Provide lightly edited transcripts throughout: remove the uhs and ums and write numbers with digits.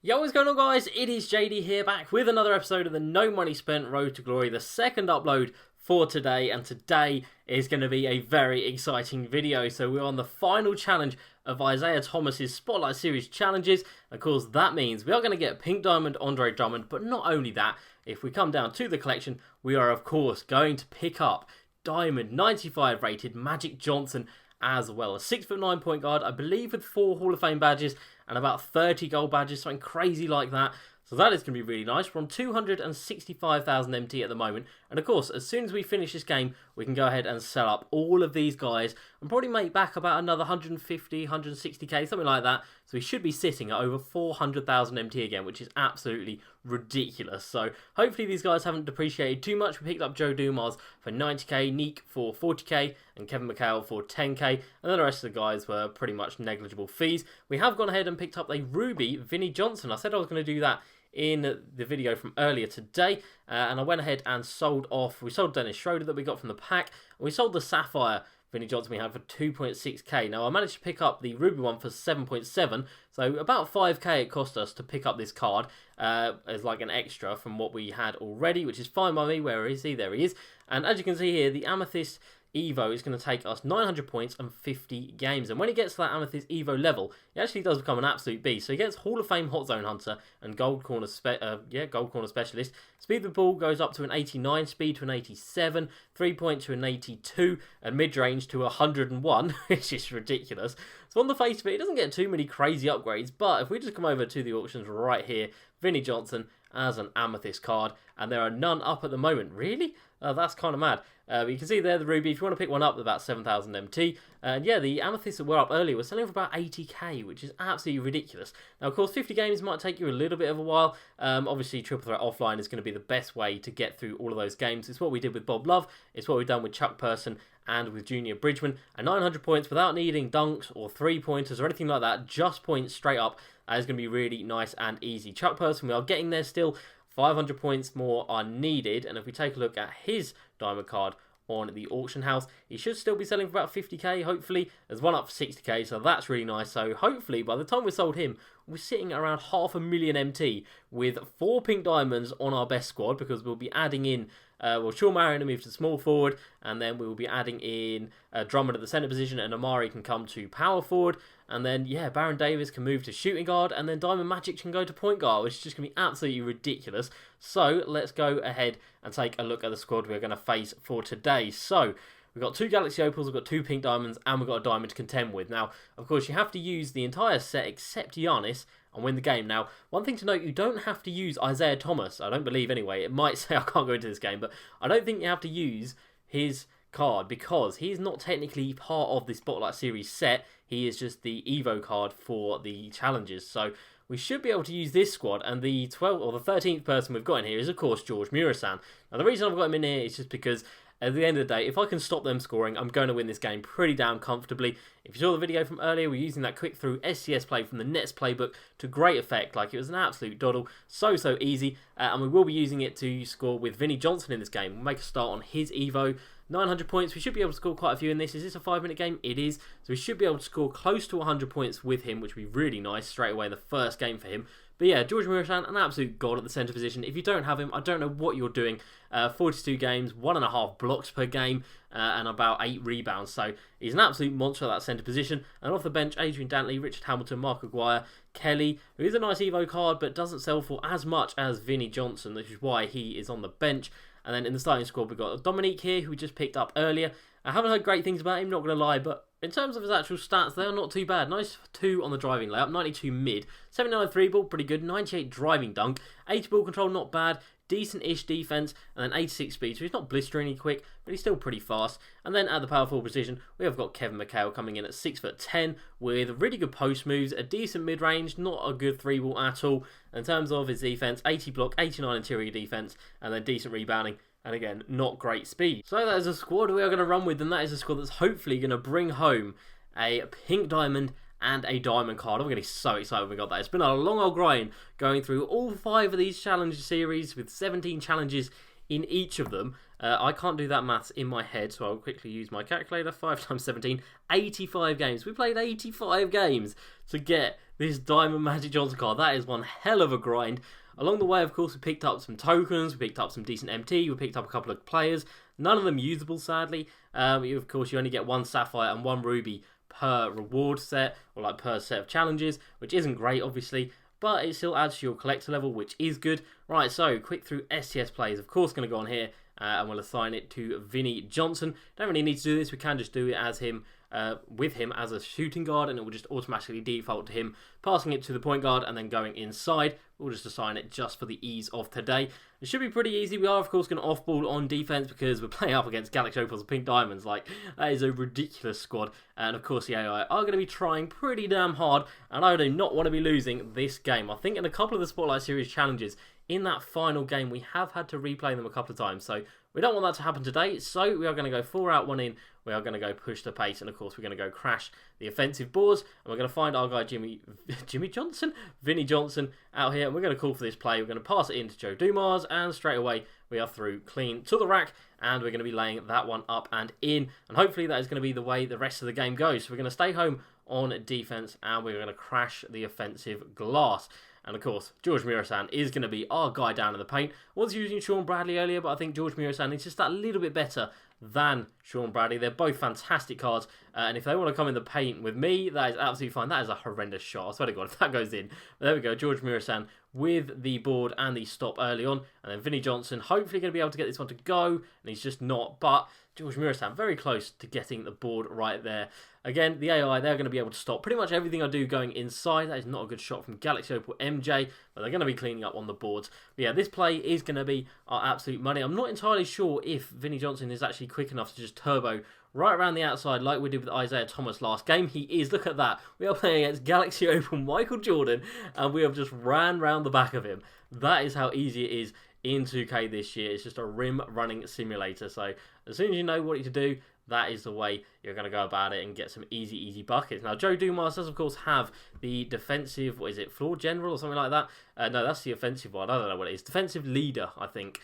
Yo, what's going on, guys? It is JD here, back with another episode of the No Money Spent Road to Glory, the second upload for today, and today is going to be a very exciting video. So we're on the final challenge of Isaiah Thomas's Spotlight Series challenges. Of course, that means we are going to get Pink Diamond Andre Drummond, but not only that, if we come down to the collection, we are of course going to pick up Diamond 95 rated Magic Johnson, as well. A 6'9" point guard, I believe, with 4 Hall of Fame badges and about 30 gold badges, something crazy like that. So that is going to be really nice. We're on 265,000 MT at the moment. And of course, as soon as we finish this game, we can go ahead and sell up all of these guys and probably make back about another 150, 160k, something like that. So we should be sitting at over 400,000 MT again, which is absolutely ridiculous. So hopefully these guys haven't depreciated too much. We picked up Joe Dumars for 90k, Neek for 40k, and Kevin McHale for 10k. And then the rest of the guys were pretty much negligible fees. We have gone ahead and picked up a Ruby Vinnie Johnson. I said I was going to do that in the video from earlier today, and I went ahead and sold off. We sold Dennis Schroeder that we got from the pack, and we sold the Sapphire Vinnie Johnson we had for 2.6k. Now I managed to pick up the Ruby one for 7.7, so about 5k it cost us to pick up this card as like an extra from what we had already, which is fine by me. Where is he? There he is. And as you can see here, the Amethyst Evo is going to take us 900 points and 50 games. And when he gets to that Amethyst Evo level, he actually does become an absolute beast. So he gets Hall of Fame Hot Zone Hunter and Gold Corner Specialist. Speed of the ball goes up to an 89, speed to an 87, 3-point to an 82, and mid-range to 101, which is ridiculous. So on the face of it, he doesn't get too many crazy upgrades, but if we just come over to the auctions right here, Vinnie Johnson as an Amethyst card, and there are none up at the moment. Really? That's kind of mad. But you can see there the Ruby, if you want to pick one up, about 7,000 MT. And yeah, the Amethyst that were up earlier were selling for about 80k, which is absolutely ridiculous. Now, of course, 50 games might take you a little bit of a while. Obviously, Triple Threat Offline is going to be the best way to get through all of those games. It's what we did with Bob Love. It's what we've done with Chuck Person and with Junior Bridgman. And 900 points without needing dunks or 3-pointers or anything like that, just points straight up. That is going to be really nice and easy. Chuck Person, we are getting there still. 500 points more are needed, and if we take a look at his diamond card on the auction house, he should still be selling for about 50k, hopefully. There's one up for 60k, so that's really nice. So hopefully by the time we sold him, we're sitting at around 500,000 MT with 4 pink diamonds on our best squad, because we'll be adding in Sean Marion to move to small forward, and then we will be adding in Drummond at the centre position, and Amari can come to power forward, and then yeah, Baron Davis can move to shooting guard, and then Diamond Magic can go to point guard, which is just going to be absolutely ridiculous. So let's go ahead and take a look at the squad we're going to face for today. So we've got 2 Galaxy Opals, we've got 2 Pink Diamonds, and we've got a Diamond to contend with. Now, of course, you have to use the entire set except Giannis and win the game. Now, one thing to note, you don't have to use Isaiah Thomas. I don't believe anyway. It might say I can't go into this game, but I don't think you have to use his card because he's not technically part of the Spotlight Series set. He is just the Evo card for the challenges. So we should be able to use this squad, and the 12th or the 13th person we've got in here is, of course, George Murasan. Now, the reason I've got him in here is just because at the end of the day, if I can stop them scoring, I'm going to win this game pretty damn comfortably. If you saw the video from earlier, we're using that quick through SCS play from the Nets playbook to great effect. Like, it was an absolute doddle. So easy. And we will be using it to score with Vinnie Johnson in this game. We'll make a start on his Evo. 900 points. We should be able to score quite a few in this. Is this a 5-minute game? It is. So we should be able to score close to 100 points with him, which would be really nice straight away in the first game for him. But yeah, George Murasan, an absolute god at the centre position. If you don't have him, I don't know what you're doing. 42 games, 1.5 blocks per game, and about 8 rebounds. So he's an absolute monster at that centre position. And off the bench, Adrian Dantley, Richard Hamilton, Mark Aguirre, Kelly, who is a nice Evo card, but doesn't sell for as much as Vinnie Johnson, which is why he is on the bench. And then in the starting squad, we've got Dominique here, who we just picked up earlier. I haven't heard great things about him, not going to lie, but in terms of his actual stats, they are not too bad. Nice 2 on the driving layup, 92 mid, 79 3 ball, pretty good, 98 driving dunk, 80 ball control, not bad, decent-ish defense, and then 86 speed, so he's not blisteringly quick, but he's still pretty fast. And then at the power forward position, we have got Kevin McHale coming in at 6'10", with really good post moves, a decent mid-range, not a good 3-ball at all. In terms of his defense, 80 block, 89 interior defense, and then decent rebounding. And again, not great speed. So that is a squad we are going to run with, and that is a squad that's hopefully going to bring home a Pink Diamond and a Diamond card. I'm going to be so excited when we got that. It's been a long old grind going through all 5 of these challenge series with 17 challenges in each of them. I can't do that maths in my head, so I'll quickly use my calculator. 5 times 17, 85 games. We played 85 games to get this Diamond Magic Johnson card. That is one hell of a grind. Along the way, of course, we picked up some tokens, we picked up some decent MT, we picked up a couple of players. None of them usable, sadly. Of course, you only get 1 Sapphire and 1 Ruby per reward set, or like per set of challenges, which isn't great, obviously, but it still adds to your collector level, which is good. Right, so quick through STS plays, of course, going to go on here, and we'll assign it to Vinny Johnson. Don't really need to do this, we can just do it as him, with him as a shooting guard, and it will just automatically default to him passing it to the point guard and then going inside. We'll just assign it just for the ease of today. It should be pretty easy. We are, of course, going to off-ball on defense because we're playing up against Galaxy Opals and Pink Diamonds. Like, that is a ridiculous squad. And, of course, the AI are going to be trying pretty damn hard, and I do not want to be losing this game. I think in a couple of the Spotlight Series challenges, in that final game, we have had to replay them a couple of times. So we don't want that to happen today. So we are going to go 4 out, 1 in. We are going to go push the pace. And, of course, we're going to go crash the offensive boards. And we're going to find our guy, Vinny Johnson, out here. And we're going to call for this play. We're going to pass it in to Joe Dumars. And straight away, we are through clean to the rack. And we're going to be laying that one up and in. And hopefully that is going to be the way the rest of the game goes. So we're going to stay home on defense. And we're going to crash the offensive glass. And of course, George Murasan is going to be our guy down in the paint. I was using Sean Bradley earlier, but I think George Murasan is just that little bit better than Sean Bradley. They're both fantastic cards, and if they want to come in the paint with me, that is absolutely fine. That is a horrendous shot. I swear to God, if that goes in. But there we go, George Murasan with the board and the stop early on, and then Vinny Johnson hopefully going to be able to get this one to go, and he's just not, but George Murasan very close to getting the board right there. Again, the AI, they're going to be able to stop pretty much everything I do going inside. That is not a good shot from Galaxy Opal MJ, but they're going to be cleaning up on the boards. But yeah, this play is going to be our absolute money. I'm not entirely sure if Vinny Johnson is actually quick enough to just turbo right around the outside like we did with Isaiah Thomas last game. He is. Look at that. We are playing against Galaxy Opal Michael Jordan, and we have just ran round the back of him. That is how easy it is in 2K this year. It's just a rim running simulator. So as soon as you know what to do, that is the way you're going to go about it and get some easy buckets. Now, Joe Dumas does, of course, have the defensive, what is it, floor general or something like that? No, that's the offensive one. I don't know what it is. Defensive leader, I think.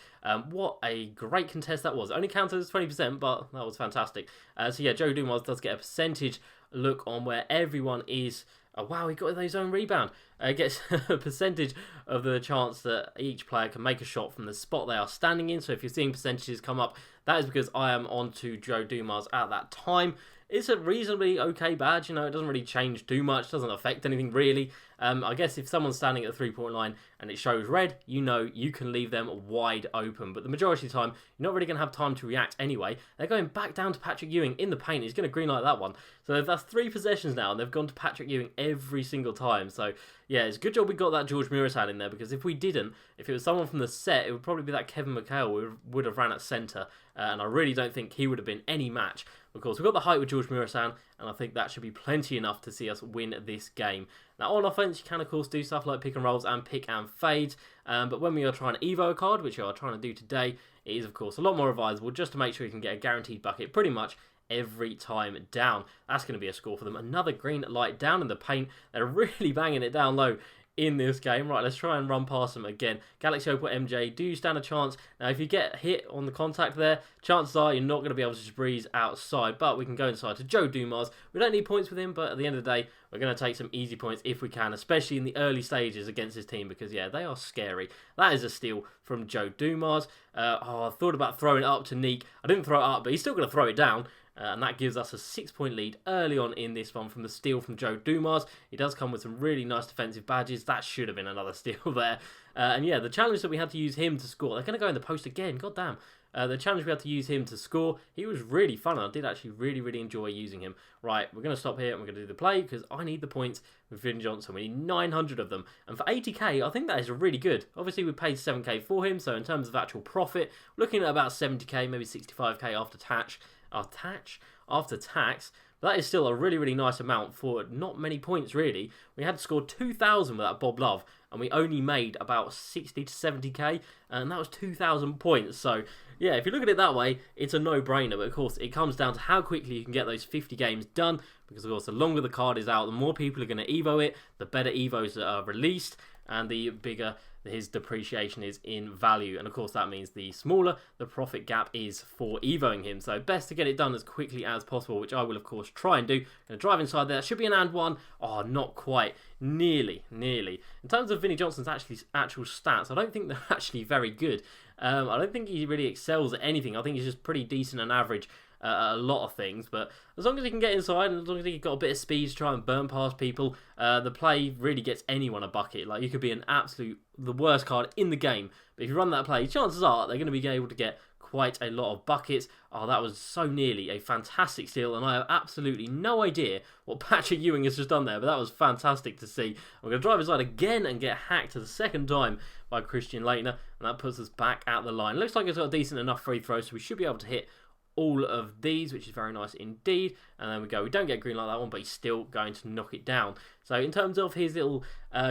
What a great contest that was. It only counted as 20%, but that was fantastic. So, yeah, Joe Dumas does get a percentage look on where everyone is. Oh, wow, he got his own rebound. Gets a percentage of the chance that each player can make a shot from the spot they are standing in. So if you're seeing percentages come up, that is because I am on to Joe Dumas at that time. It's a reasonably okay badge, you know, it doesn't really change too much, doesn't affect anything really. I guess if someone's standing at the 3-point line and it shows red, you know you can leave them wide open. But the majority of the time, you're not really going to have time to react anyway. They're going back down to Patrick Ewing in the paint. He's going to greenlight that one. So that's 3 possessions now, and they've gone to Patrick Ewing every single time. So yeah, it's a good job we got that George Murasan in there, because if we didn't, if it was someone from the set, it would probably be that Kevin McHale who would have ran at centre. And I really don't think he would have been any match. Of course, we've got the height with George Murasan, and I think that should be plenty enough to see us win this game. Now, on offense, you can, of course, do stuff like pick and rolls and pick and fades. But when we are trying to Evo a card, which we are trying to do today, it is, of course, a lot more advisable just to make sure you can get a guaranteed bucket pretty much every time down. That's going to be a score for them. Another green light down in the paint. They're really banging it down low in this game. Right, let's try and run past them again. Galaxy Opal MJ, do you stand a chance? Now, if you get hit on the contact there, chances are you're not going to be able to just breeze outside, but we can go inside to Joe Dumas. We don't need points with him, but at the end of the day, we're going to take some easy points if we can, especially in the early stages against this team, because, yeah, they are scary. That is a steal from Joe Dumas. I thought about throwing it up to Neek. I didn't throw it up, but he's still going to throw it down. And that gives us a 6-point lead early on in this one from the steal from Joe Dumas. He does come with some really nice defensive badges. That should have been another steal there. And yeah, the challenge that we had to use him to score. They're going to go in the post again. God damn. The challenge we had to use him to score. He was really fun. I did actually really enjoy using him. Right, we're going to stop here and we're going to do the play because I need the points with Vin Johnson. We need 900 of them. And for 80k, I think that is really good. Obviously, we paid 7k for him. So in terms of actual profit, we're looking at about 70k, maybe 65k after tax. After tax, but that is still a really nice amount for not many points really. We had to score 2,000 with that Bob Love, and we only made about 60 to 70k, and that was 2,000 points. So yeah, if you look at it that way, it's a no-brainer. But of course, it comes down to how quickly you can get those 50 games done, because of course, the longer the card is out, the more people are going to Evo it, the better Evos are released, and the bigger his depreciation is in value. And of course that means the smaller the profit gap is for evoing him. So best to get it done as quickly as possible, which I will of course try and do. Going to drive inside there. Should be an and one. Oh, not quite. Nearly. In terms of Vinnie Johnson's actual stats, I don't think they're actually very good. I don't think he really excels at anything. I think he's just pretty decent and average a lot of things, but as long as he can get inside and as long as he's got a bit of speed to try and burn past people, the play really gets anyone a bucket. Like, you could be the worst card in the game, but if you run that play, chances are they're going to be able to get quite a lot of buckets. Oh, that was so nearly a fantastic steal, and I have absolutely no idea what Patrick Ewing has just done there, but that was fantastic to see. I'm going to drive inside again and get hacked the second time by Christian Leitner, and that puts us back at the line. Looks like it's got a decent enough free throw, so we should be able to hit all of these, which is very nice indeed. And there we go. We don't get green like that one, but he's still going to knock it down. So in terms of his little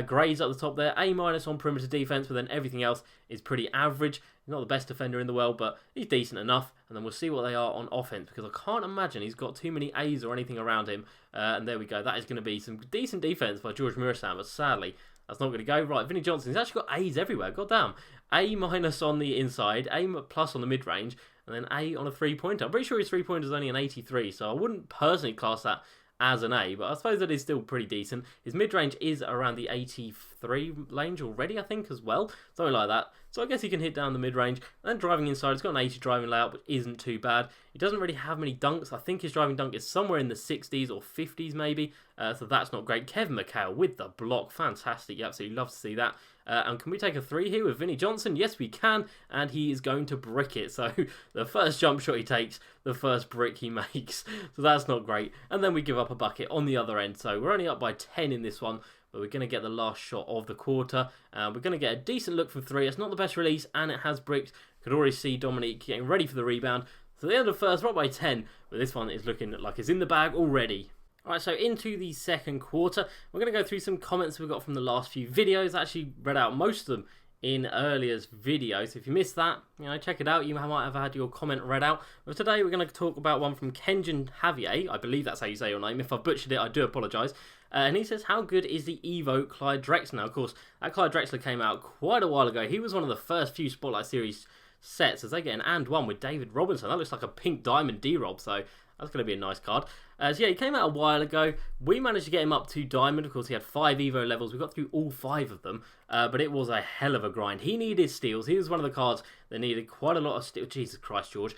grades at the top there, A- on perimeter defense, but then everything else is pretty average. He's not the best defender in the world, but he's decent enough. And then we'll see what they are on offense, because I can't imagine he's got too many A's or anything around him. And there we go. That is going to be some decent defense by George Murasan, but sadly that's not going to go. Right, Vinnie Johnson, he's actually got A's everywhere. God damn. A- on the inside, A+ on the mid-range, and then A on a three-pointer. I'm pretty sure his three-pointer is only an 83, so I wouldn't personally class that as an A, but I suppose that is still pretty decent. His mid-range is around the 83 range already, I think, as well. Something like that. So I guess he can hit down the mid-range. And then driving inside, he's got an 80 driving layout, which isn't too bad. He doesn't really have many dunks. I think his driving dunk is somewhere in the 60s or 50s maybe. So that's not great. Kevin McHale with the block. Fantastic. You absolutely love to see that. And can we take a three here with Vinnie Johnson? Yes, we can. And he is going to brick it. So the first jump shot he takes, the first brick he makes. So that's not great. And then we give up a bucket on the other end. So we're only up by 10 in this one, but we're going to get the last shot of the quarter. We're going to get a decent look from three. It's not the best release, and it has bricked. Could already see Dominique getting ready for the rebound. So the end of the first, we're up by 10, but this one is looking like it's in the bag already. Alright, so into the second quarter, we're going to go through some comments we've got from the last few videos. I actually read out most of them in earlier's video, so if you missed that, check it out. You might have had your comment read out. But today we're going to talk about one from Kenjan Javier. I believe that's how you say your name. If I butchered it, I do apologise. And he says, how good is the Evo Clyde Drexler? Now, of course, that Clyde Drexler came out quite a while ago. He was one of the first few Spotlight Series sets as they get an and one with David Robinson. That looks like a pink diamond D-Rob, so that's going to be a nice card. So yeah, he came out a while ago. We managed to get him up to diamond. Of course, he had 5 Evo levels. We got through all 5 of them, but it was a hell of a grind. He needed steals. He was one of the cards that needed quite a lot of steals. Jesus Christ, George.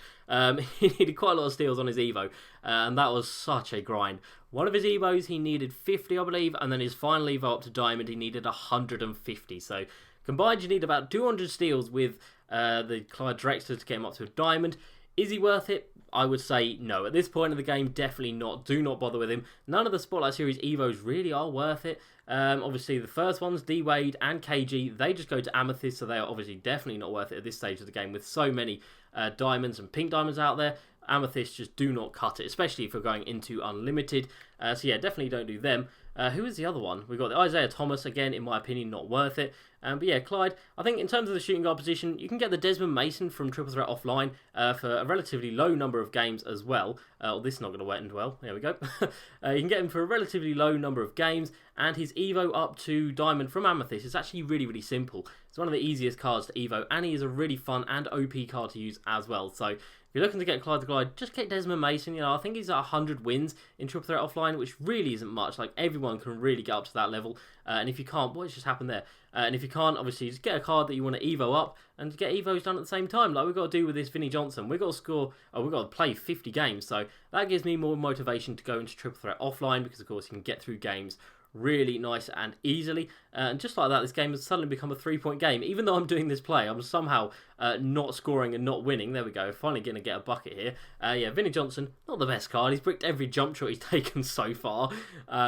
He needed quite a lot of steals on his Evo, and that was such a grind. One of his Evos, he needed 50, I believe, and then his final Evo up to diamond, he needed 150. So combined, you need about 200 steals with the Clyde Drexler to get him up to a diamond. Is he worth it? I would say no. At this point in the game, definitely not. Do not bother with him. None of the Spotlight Series Evos really are worth it. Obviously, the first ones, D-Wade and KG, they just go to Amethyst, so they are obviously definitely not worth it at this stage of the game with so many diamonds and pink diamonds out there. Amethyst just do not cut it, especially if you're going into Unlimited. So yeah, definitely don't do them. Who is the other one? We've got the Isaiah Thomas, again, in my opinion, not worth it. But yeah, Clyde, I think in terms of the shooting guard position, you can get the Desmond Mason from Triple Threat Offline for a relatively low number of games as well. This is not going to end well. There we go. You can get him for a relatively low number of games, and his Evo up to Diamond from Amethyst is actually really, really simple. It's one of the easiest cards to Evo, and he is a really fun and OP card to use as well. So if you're looking to get Clyde the Glide, just get Desmond Mason. I think he's at 100 wins in Triple Threat Offline, which really isn't much. Like, everyone can really get up to that level. And if you can't, what's just happened there? And if you can't, obviously, just get a card that you want to Evo up and get Evos done at the same time. Like we've got to do with this Vinnie Johnson. We've got to score, we've got to play 50 games. So that gives me more motivation to go into Triple Threat Offline because, of course, you can get through games really nice and easily, and just like that, this game has suddenly become a 3-point game. Even though I'm doing this play, I'm somehow not scoring and not winning. There we go, finally going to get a bucket here. Yeah, Vinnie Johnson, not the best card. He's bricked every jump shot he's taken so far,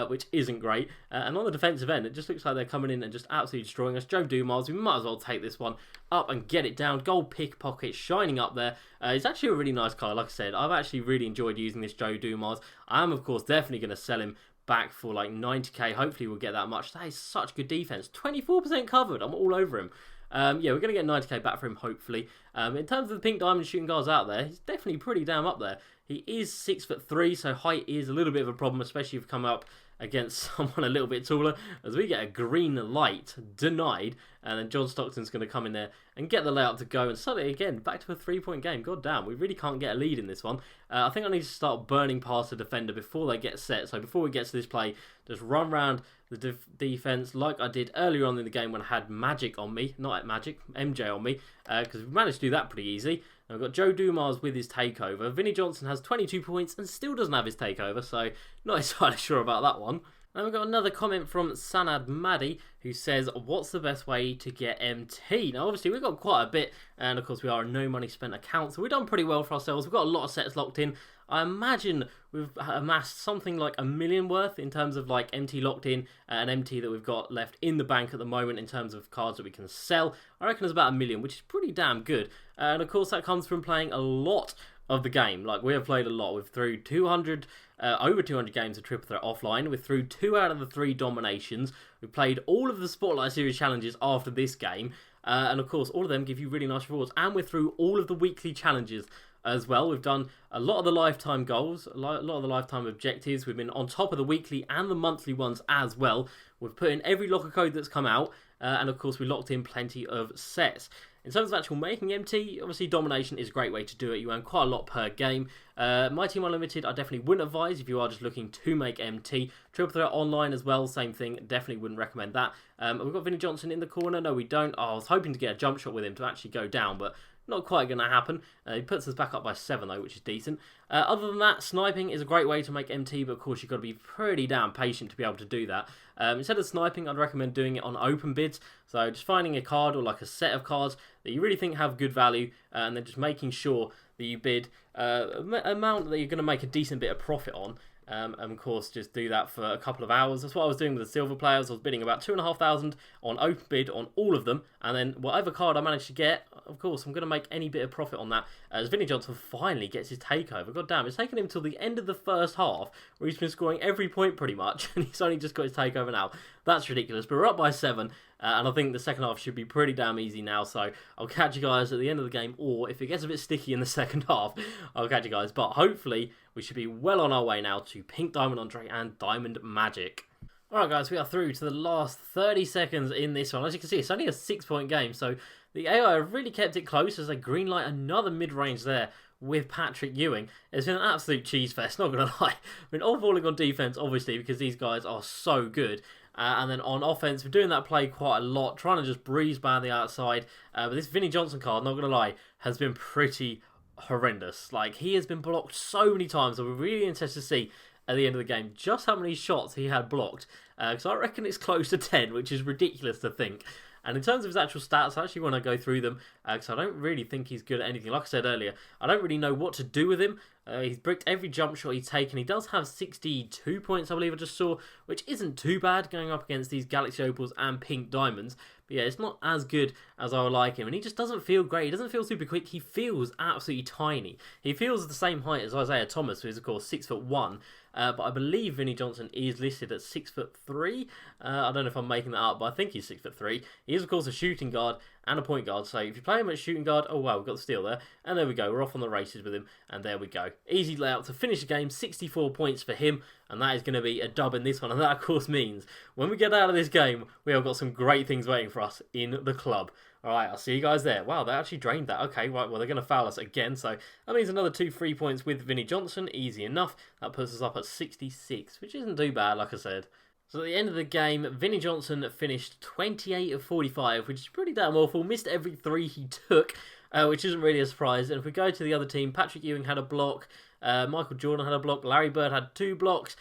which isn't great. And on the defensive end, it just looks like they're coming in and just absolutely destroying us. Joe Dumars, we might as well take this one up and get it down. Gold pickpocket shining up there. He's actually a really nice card. Like I said, I've actually really enjoyed using this Joe Dumars. I am, of course, definitely going to sell him back for like 90k. Hopefully we'll get that much. That is such good defense. 24% covered. I'm all over him. Yeah, we're going to get 90k back for him, hopefully. In terms of the pink diamond shooting guards out there, he's definitely pretty damn up there. He is 6'3", so height is a little bit of a problem, especially if you come up against someone a little bit taller, as we get a green light denied, and then John Stockton's going to come in there and get the layup to go, and suddenly again back to a 3-point game. God damn, we really can't get a lead in this one. I think I need to start burning past the defender before they get set. So before we get to this play, just run around the defense like I did earlier on in the game when I had Magic on me, not at Magic, MJ on me, because we managed to do that pretty easy. I've got Joe Dumars with his takeover. Vinnie Johnson has 22 points and still doesn't have his takeover, so not entirely sure about that one. And we've got another comment from Sanad Maddy, who says, what's the best way to get MT? Now, obviously, we've got quite a bit, and of course, we are a no money spent account, so we've done pretty well for ourselves. We've got a lot of sets locked in. I imagine we've amassed something like $1 million worth in terms of like MT locked in, and MT that we've got left in the bank at the moment in terms of cards that we can sell. I reckon it's about $1 million, which is pretty damn good. And of course, that comes from playing a lot of the game. Like, we have played a lot. We've through 200, over 200 games of Triple Threat offline. We're through 2 out of the 3 dominations. We've played all of the Spotlight Series challenges after this game. And of course, all of them give you really nice rewards. And we're through all of the weekly challenges as well. We've done a lot of the lifetime goals, a lot of the lifetime objectives. We've been on top of the weekly and the monthly ones as well. We've put in every locker code that's come out. And of course, we locked in plenty of sets. In terms of actual making MT, obviously domination is a great way to do it. You earn quite a lot per game. Myteam Unlimited, I definitely wouldn't advise if you are just looking to make MT. Triple Threat Online as well, same thing. Definitely wouldn't recommend that. We've got Vinnie Johnson in the corner. No, we don't. Oh, I was hoping to get a jump shot with him to actually go down, but not quite going to happen. He puts us back up by 7 though, which is decent. Other than that, sniping is a great way to make MT, but of course you've got to be pretty damn patient to be able to do that. Instead of sniping, I'd recommend doing it on open bids. So just finding a card or like a set of cards that you really think have good value, and then just making sure that you bid amount that you're going to make a decent bit of profit on. And of course, just do that for a couple of hours. That's what I was doing with the silver players. I was bidding about 2,500 on open bid on all of them, and then whatever card I managed to get, of course, I'm going to make any bit of profit on that. As Vinnie Johnson finally gets his takeover. God damn, it's taken him till the end of the first half, where he's been scoring every point pretty much, and he's only just got his takeover now. That's ridiculous, but we're up by 7. And I think the second half should be pretty damn easy now, so I'll catch you guys at the end of the game, or if it gets a bit sticky in the second half, I'll catch you guys. But hopefully, we should be well on our way now to Pink Diamond Andre and Diamond Magic. Alright guys, we are through to the last 30 seconds in this one. As you can see, it's only a 6-point game, so the AI have really kept it close as they greenlight another mid-range there with Patrick Ewing. It's been an absolute cheese fest, not going to lie. We've been all falling on defense, obviously, because these guys are so good. And then on offense, we're doing that play quite a lot, trying to just breeze by the outside. But this Vinnie Johnson card, not going to lie, has been pretty horrendous. Like, he has been blocked so many times, so we're really interested to see at the end of the game just how many shots he had blocked. Because I reckon it's close to 10, which is ridiculous to think. And in terms of his actual stats, I actually want to go through them, because I don't really think he's good at anything. Like I said earlier, I don't really know what to do with him. He's bricked every jump shot he's taken. He does have 62 points, I believe I just saw, which isn't too bad going up against these Galaxy Opals and Pink Diamonds. But yeah, it's not as good as I would like him. And he just doesn't feel great. He doesn't feel super quick. He feels absolutely tiny. He feels the same height as Isaiah Thomas, who is, of course, 6'1". But I believe Vinnie Johnson is listed at 6'3". I don't know if I'm making that up, but I think he's 6'3". He is, of course, a shooting guard and a point guard. So if you play him at shooting guard, oh wow, we've got the steal there. And there we go. We're off on the races with him. And there we go. Easy layout to finish the game. 64 points for him. And that is going to be a dub in this one. And that, of course, means when we get out of this game, we have got some great things waiting for us in the club. Alright, I'll see you guys there. Wow, they actually drained that. Okay, right, well, they're going to foul us again. So that means another 2 free points with Vinnie Johnson. Easy enough. That puts us up at 66, which isn't too bad, like I said. So at the end of the game, Vinnie Johnson finished 28 of 45, which is pretty damn awful. Missed every 3 he took, which isn't really a surprise. And if we go to the other team, Patrick Ewing had a block. Michael Jordan had a block. Larry Bird had 2 blocks.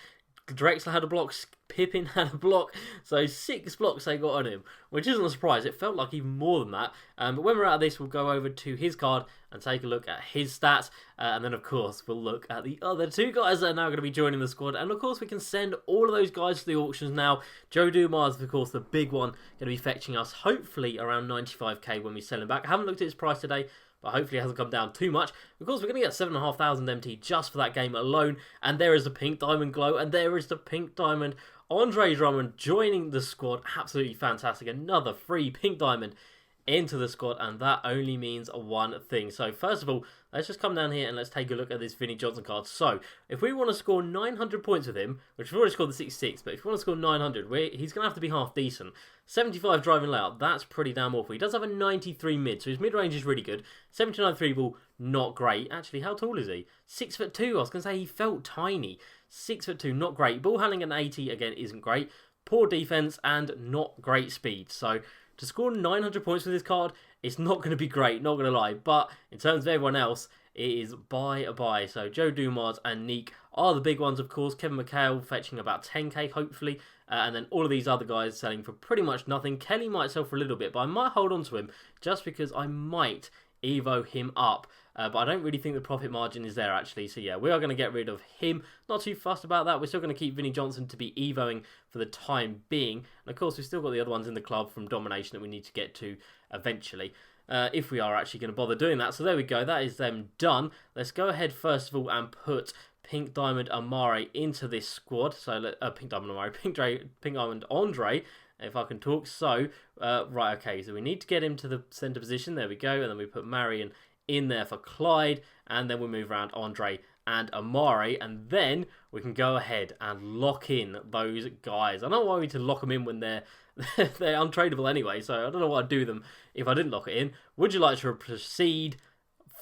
Drexler had a block, Pippin had a block, so 6 blocks they got on him, which isn't a surprise. It felt like even more than that. But when we're out of this, we'll go over to his card and take a look at his stats, and then of course we'll look at the other 2 guys that are now going to be joining the squad, and of course we can send all of those guys to the auctions now. Joe Dumars, of course, the big one, going to be fetching us hopefully around 95k when we sell him back. I haven't looked at his price today, but hopefully it hasn't come down too much. Of course, we're going to get 7,500 MT just for that game alone. And there is the Pink Diamond Glow. And there is the Pink Diamond Andre Drummond joining the squad. Absolutely fantastic. Another free Pink Diamond into the squad, and that only means one thing. So first of all, let's just come down here and let's take a look at this Vinnie Johnson card. So if we want to score 900 points with him, which we've already scored the 66, but if we want to score 900, he's going to have to be half decent. 75 driving layout, that's pretty damn awful. He does have a 93 mid, so his mid-range is really good. 79 3 ball, not great. Actually, how tall is he? 6'2". I was going to say he felt tiny. 6'2", not great. Ball handling at 80, again, isn't great. Poor defense and not great speed. So to score 900 points with this card, it's not going to be great, not going to lie. But in terms of everyone else, it is buy. So Joe Dumars and Neek are the big ones, of course. Kevin McHale fetching about 10k, hopefully. And then all of these other guys selling for pretty much nothing. Kelly might sell for a little bit, but I might hold on to him just because I might Evo him up. But I don't really think the profit margin is there, actually. So, yeah, we are going to get rid of him. Not too fussed about that. We're still going to keep Vinnie Johnson to be Evoing for the time being. And, of course, we've still got the other ones in the club from Domination that we need to get to eventually. If we are actually going to bother doing that. So, there we go. That is them done. Let's go ahead, first of all, and put Pink Diamond Amare into this squad. So, Pink Diamond Amare, Pink Diamond Andre, if I can talk. So, right, okay. So, we need to get him to the centre position. There we go. And then we put Marion in there for Clyde, and then we move around Andre and Amare, and then we can go ahead and lock in those guys. I don't know why we need to lock them in when they're untradeable anyway, so I don't know what I'd do them if I didn't lock it in. Would you like to proceed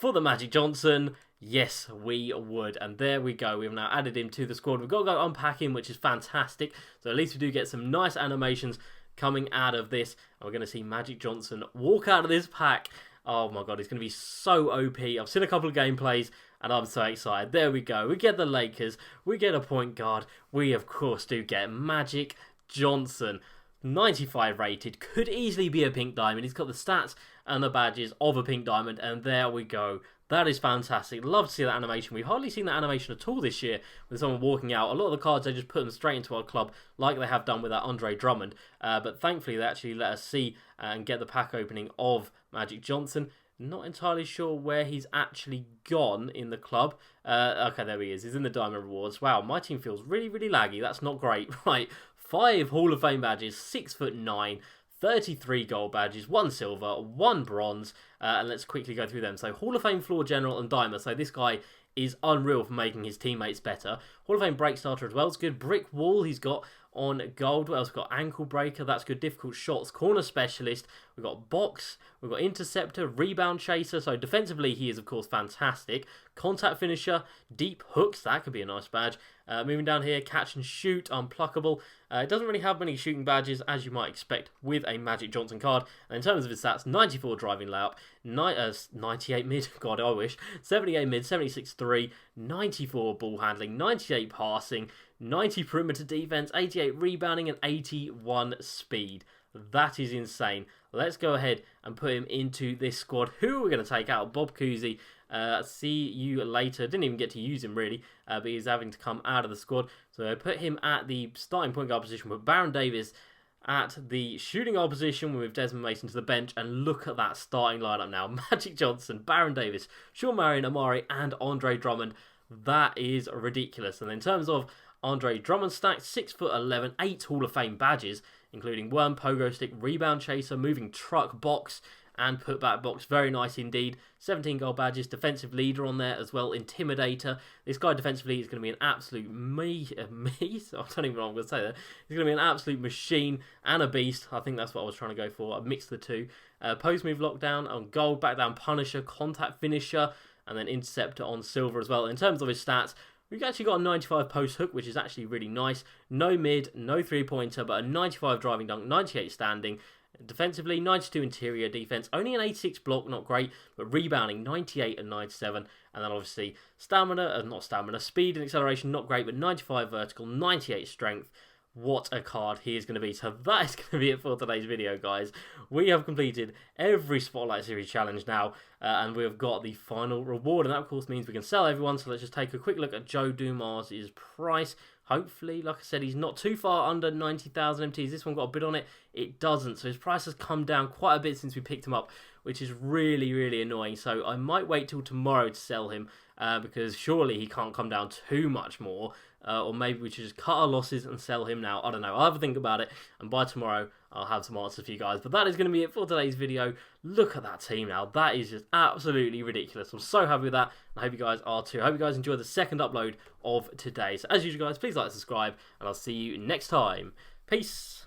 for the Magic Johnson? Yes, we would. And there we go. We've now added him to the squad. We've got to go unpack him, which is fantastic. So at least we do get some nice animations coming out of this. And we're going to see Magic Johnson walk out of this pack. Oh my god, it's going to be so OP. I've seen a couple of gameplays and I'm so excited. There we go. We get the Lakers. We get a point guard. We, of course, do get Magic Johnson. 95 rated. Could easily be a pink diamond. He's got the stats and the badges of a pink diamond. And there we go. That is fantastic. Love to see that animation. We've hardly seen that animation at all this year with someone walking out. A lot of the cards, they just put them straight into our club like they have done with that Andre Drummond. But thankfully, they actually let us see and get the pack opening of Magic Johnson. Not entirely sure where he's actually gone in the club. Okay, there he is. He's in the Diamond Rewards. Wow, my team feels really, really laggy. That's not great. Right, 5 Hall of Fame badges, 6'9", 33 gold badges, 1 silver, 1 bronze, and let's quickly go through them. So Hall of Fame Floor General and Dimer. So this guy is unreal for making his teammates better. Hall of Fame Break Starter as well. It's good. Brick Wall he's got on gold. What else? We've got Ankle Breaker. That's good. Difficult Shots. Corner Specialist. We've got Box. We've got Interceptor. Rebound Chaser. So defensively he is of course fantastic. Contact Finisher. Deep Hooks. That could be a nice badge. Moving down here, Catch and Shoot, Unpluckable. It doesn't really have many shooting badges, as you might expect with a Magic Johnson card. And in terms of his stats, 94 driving layup, 98 mid, god I wish, 78 mid, 76 3, 94 ball handling, 98 passing, 90 perimeter defense, 88 rebounding, and 81 speed. That is insane. Let's go ahead and put him into this squad. Who are we going to take out? Bob Cousy. See you later. Didn't even get to use him really, but he's having to come out of the squad. So I put him at the starting point guard position with Baron Davis at the shooting guard position with Desmond Mason to the bench. And look at that starting lineup now. Magic Johnson, Baron Davis, Sean Marion, Amari, and Andre Drummond. That is ridiculous. And in terms of Andre Drummond stacked, 6'11", 8 Hall of Fame badges, including Worm, Pogo Stick, Rebound Chaser, Moving Truck, Box, and Putback Box. Very nice indeed. 17 gold badges, Defensive Leader on there as well, Intimidator. This guy defensively is going to be an absolute I don't even know what I'm going to say there. He's going to be an absolute machine and a beast. I think that's what I was trying to go for. I mixed the two. Post Move Lockdown on gold, Back Down Punisher, Contact Finisher, and then Interceptor on silver as well. In terms of his stats, we've actually got a 95 post hook, which is actually really nice. No mid, no three-pointer, but a 95 driving dunk, 98 standing. Defensively, 92 interior defense, only an 86 block, not great, but rebounding 98 and 97. And then obviously speed and acceleration, not great, but 95 vertical, 98 strength. What a card he is going to be. So that is going to be it for today's video, guys. We have completed every Spotlight Series challenge now, and we have got the final reward. And that, of course, means we can sell everyone. So let's just take a quick look at Joe Dumars' price. Hopefully, like I said, he's not too far under 90,000 MTs. This one got a bid on it. It doesn't. So his price has come down quite a bit since we picked him up, which is really, really annoying. So I might wait till tomorrow to sell him because surely he can't come down too much more. Or maybe we should just cut our losses and sell him now. I don't know. I'll have a think about it, and by tomorrow I'll have some answers for you guys. But that is going to be it for today's video. Look at that team now. That is just absolutely ridiculous. I'm so happy with that. I hope you guys are too. I hope you guys enjoyed the second upload of today. So as usual, guys, please like and subscribe, and I'll see you next time. Peace.